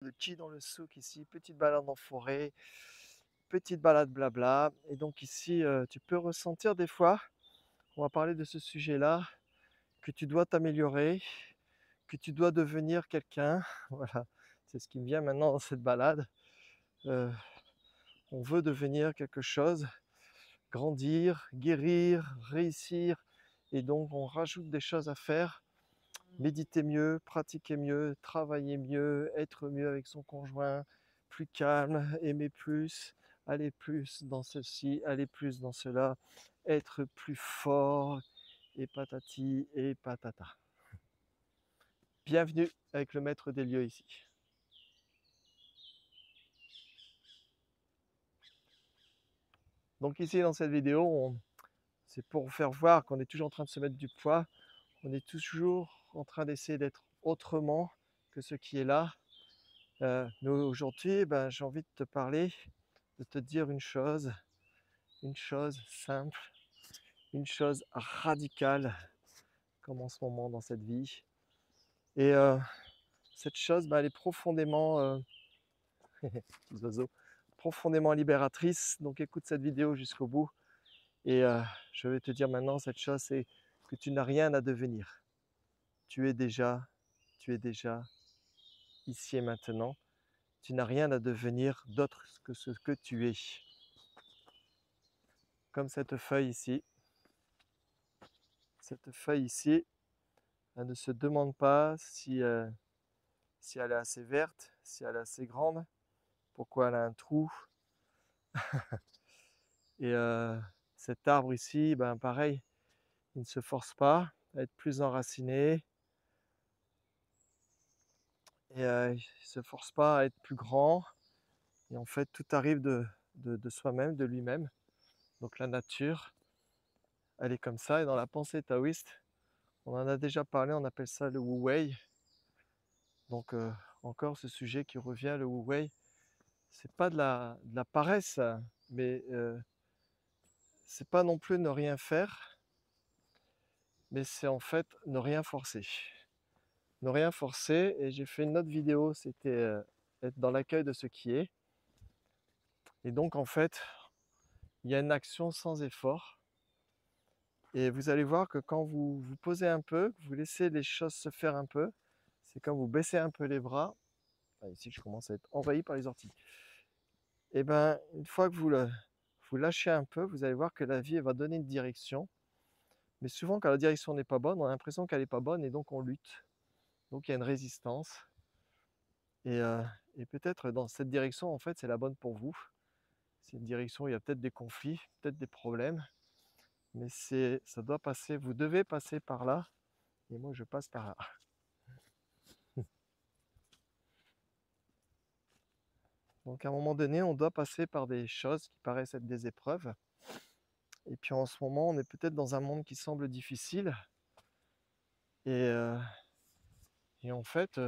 Le qui dans le souk ici, petite balade en forêt, petite balade blabla. Et donc ici, tu peux ressentir des fois, on va parler de ce sujet-là, que tu dois t'améliorer, que tu dois devenir quelqu'un. Voilà, c'est ce qui me vient maintenant dans cette balade. Euh, on veut devenir quelque chose, grandir, guérir, réussir. Et donc on rajoute des choses à faire. Méditer mieux, pratiquer mieux, travailler mieux, être mieux avec son conjoint, plus calme, aimer plus, aller plus dans ceci, aller plus dans cela, être plus fort, et patati et patata. Bienvenue avec le maître des lieux ici. Donc ici dans cette vidéo, c'est pour vous faire voir qu'on est toujours en train de se mettre du poids, on est toujours en train d'essayer d'être autrement que ce qui est là. Mais aujourd'hui, j'ai envie de te parler, de te dire une chose simple, une chose radicale, comme en ce moment dans cette vie. Et cette chose, elle est profondément, petits oiseaux, profondément libératrice. Donc écoute cette vidéo jusqu'au bout. Et je vais te dire maintenant, cette chose, c'est que tu n'as rien à devenir. Tu es déjà, tu es déjà ici et maintenant. Tu n'as rien à devenir d'autre que ce que tu es. Comme cette feuille ici. Cette feuille ici, elle ne se demande pas si elle est assez verte, si elle est assez grande, pourquoi elle a un trou. Et cet arbre ici, pareil, il ne se force pas à être plus enraciné. Et il ne se force pas à être plus grand. Et en fait, tout arrive de soi-même, de lui-même. Donc la nature, elle est comme ça. Et dans la pensée taoïste, on en a déjà parlé, on appelle ça le Wu Wei. Donc encore ce sujet qui revient, le Wu Wei. C'est pas de la paresse, mais c'est pas non plus ne rien faire, mais c'est en fait ne rien forcer. Ne rien forcer, et j'ai fait une autre vidéo, c'était être dans l'accueil de ce qui est. Et donc en fait, il y a une action sans effort. Et vous allez voir que quand vous vous posez un peu, que vous laissez les choses se faire un peu, c'est quand vous baissez un peu les bras. Ah, ici, je commence à être envahi par les orties. Et une fois que vous lâchez un peu, vous allez voir que la vie elle va donner une direction. Mais souvent, quand la direction n'est pas bonne, on a l'impression qu'elle n'est pas bonne et donc on lutte. Donc il y a une résistance. Et, euh, et peut-être dans cette direction, en fait, c'est la bonne pour vous. C'est une direction où il y a peut-être des conflits, peut-être des problèmes, mais ça doit passer, vous devez passer par là, et moi je passe par là. Donc à un moment donné, on doit passer par des choses qui paraissent être des épreuves. Et puis en ce moment, on est peut-être dans un monde qui semble difficile. Et, euh, et en fait,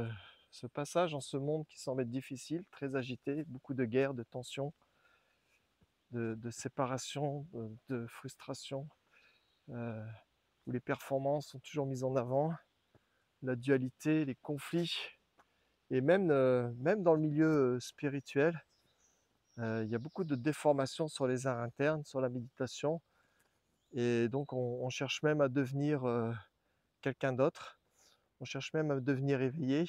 ce passage dans ce monde qui semble être difficile, très agité, beaucoup de guerres, de tensions, de séparation, de frustration, où les performances sont toujours mises en avant, la dualité, les conflits, et même dans le milieu spirituel, il y a beaucoup de déformations sur les arts internes, sur la méditation, et donc on cherche même à devenir quelqu'un d'autre, on cherche même à devenir éveillé,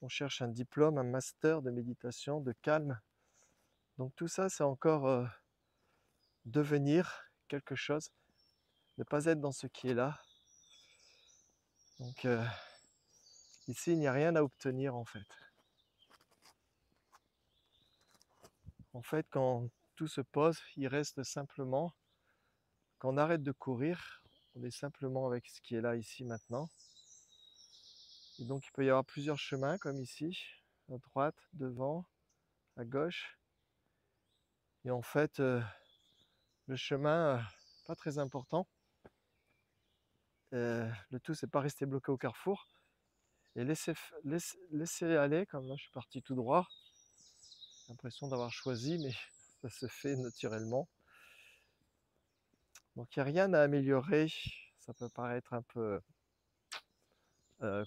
on cherche un diplôme, un master de méditation, de calme. Donc tout ça, c'est encore devenir quelque chose, ne pas être dans ce qui est là. Donc ici, il n'y a rien à obtenir en fait. En fait, quand tout se pose, il reste simplement, quand on arrête de courir, on est simplement avec ce qui est là, ici, maintenant. Et donc il peut y avoir plusieurs chemins comme ici, à droite, devant, à gauche. Et en fait, le chemin, pas très important. Le tout, c'est pas rester bloqué au carrefour. Et laisser aller, comme là je suis parti tout droit. J'ai l'impression d'avoir choisi, mais ça se fait naturellement. Donc il n'y a rien à améliorer. Ça peut paraître un peu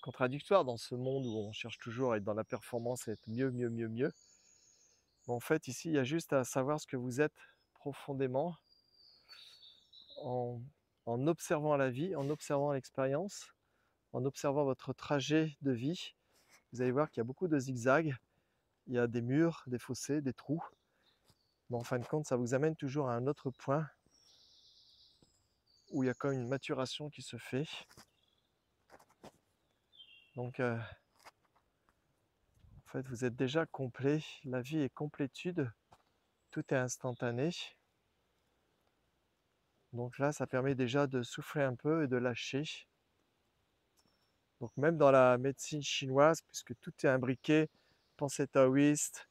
contradictoire dans ce monde où on cherche toujours à être dans la performance, à être mieux, mieux, mieux, mieux. Mais en fait, ici, il y a juste à savoir ce que vous êtes profondément en, en observant la vie, en observant l'expérience, en observant votre trajet de vie. Vous allez voir qu'il y a beaucoup de zigzags, il y a des murs, des fossés, des trous. Mais en fin de compte, ça vous amène toujours à un autre point où il y a comme une maturation qui se fait. Donc, en fait, vous êtes déjà complet. La vie est complétude. Tout est instantané. Donc là, ça permet déjà de souffler un peu et de lâcher. Donc même dans la médecine chinoise, puisque tout est imbriqué, pensée taoïste,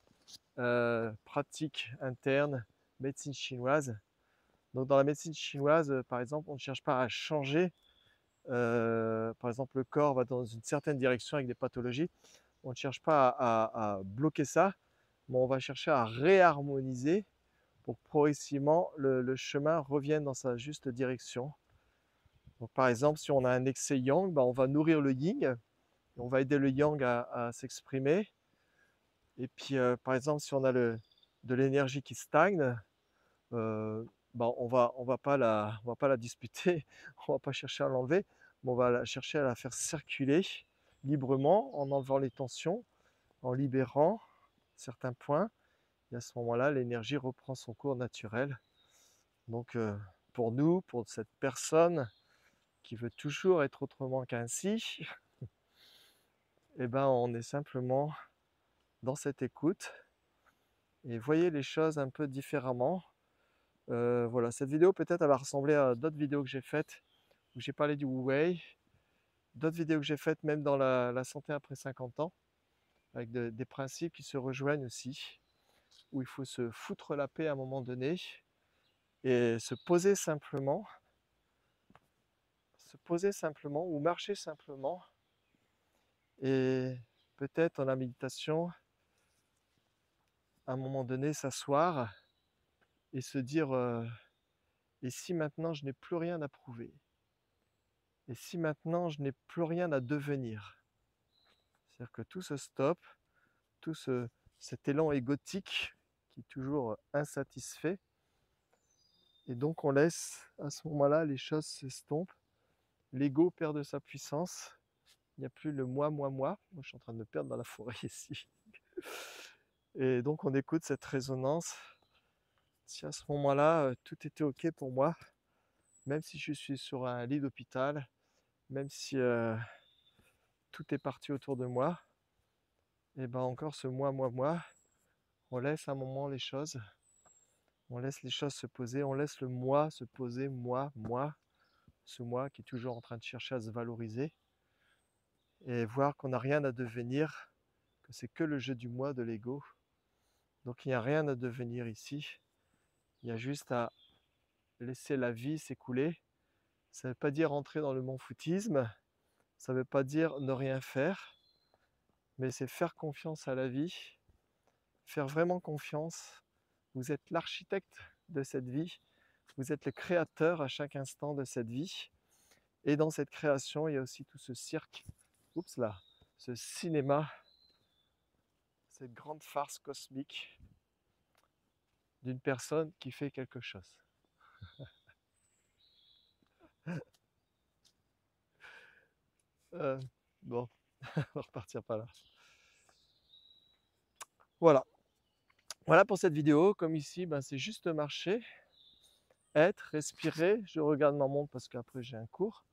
pratique interne, médecine chinoise. Donc dans la médecine chinoise, par exemple, on ne cherche pas à changer. Par exemple, le corps va dans une certaine direction avec des pathologies. On ne cherche pas à bloquer ça, mais on va chercher à réharmoniser pour que progressivement le chemin revienne dans sa juste direction. Donc par exemple, si on a un excès yang, on va nourrir le yin, on va aider le yang à s'exprimer. Et puis par exemple, si on a de l'énergie qui stagne, on va pas la disputer, on va pas chercher à l'enlever, mais on va chercher à la faire circuler librement en enlevant les tensions, en libérant certains points. Et à ce moment-là, l'énergie reprend son cours naturel. Donc pour nous, pour cette personne qui veut toujours être autrement qu'ainsi, eh ben, on est simplement dans cette écoute et voyez les choses un peu différemment. Voilà, cette vidéo peut-être elle va ressembler à d'autres vidéos que j'ai faites où j'ai parlé du Wu Wei, d'autres vidéos que j'ai faites même dans la santé après 50 ans, avec des principes qui se rejoignent aussi, où il faut se foutre la paix à un moment donné et se poser simplement ou marcher simplement et peut-être dans la méditation, à un moment donné, s'asseoir et se dire et si maintenant je n'ai plus rien à prouver? Et si maintenant je n'ai plus rien à devenir? C'est-à-dire que tout se stoppe, tout cet élan égotique qui est toujours insatisfait, et donc on laisse à ce moment-là les choses s'estompent, l'ego perd de sa puissance, il n'y a plus le moi, moi, moi. Moi je suis en train de me perdre dans la forêt ici. Et donc on écoute cette résonance. Si à ce moment-là tout était ok pour moi, même si je suis sur un lit d'hôpital, même si tout est parti autour de moi, et ben encore ce moi, moi, moi, on laisse un moment les choses, on laisse les choses se poser, on laisse le moi se poser, moi, moi, ce moi qui est toujours en train de chercher à se valoriser, et voir qu'on n'a rien à devenir, que c'est que le jeu du moi de l'ego. Donc il n'y a rien à devenir ici, il y a juste à laisser la vie s'écouler. Ça ne veut pas dire entrer dans le monfoutisme, ça ne veut pas dire ne rien faire, mais c'est faire confiance à la vie, faire vraiment confiance. Vous êtes l'architecte de cette vie, vous êtes le créateur à chaque instant de cette vie. Et dans cette création, il y a aussi tout ce cirque, oups là, ce cinéma, cette grande farce cosmique d'une personne qui fait quelque chose. Euh, bon, on va repartir par là. Voilà. Voilà pour cette vidéo. Comme ici, c'est juste marcher, être, respirer. Je regarde ma montre parce qu'après j'ai un cours.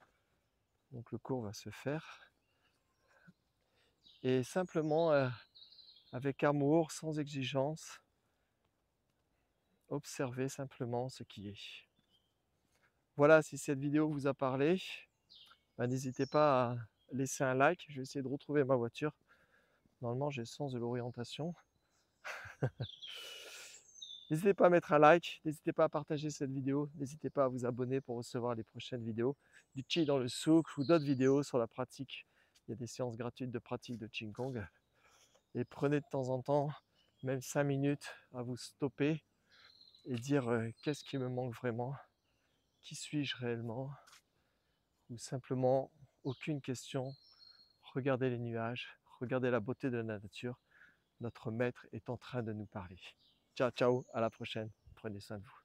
Donc le cours va se faire. Et simplement, avec amour, sans exigence, observer simplement ce qui est. Voilà, si cette vidéo vous a parlé, n'hésitez pas à laisser un like. Je vais essayer de retrouver ma voiture. Normalement, j'ai le sens de l'orientation. N'hésitez pas à mettre un like, n'hésitez pas à partager cette vidéo, n'hésitez pas à vous abonner pour recevoir les prochaines vidéos du Qi dans le souk ou d'autres vidéos sur la pratique. Il y a des séances gratuites de pratique de Qigong. Et prenez de temps en temps, même 5 minutes, à vous stopper et dire qu'est-ce qui me manque vraiment, qui suis-je réellement, ou simplement aucune question, regardez les nuages, regardez la beauté de la nature. Notre maître est en train de nous parler. Ciao, ciao, à la prochaine. Prenez soin de vous.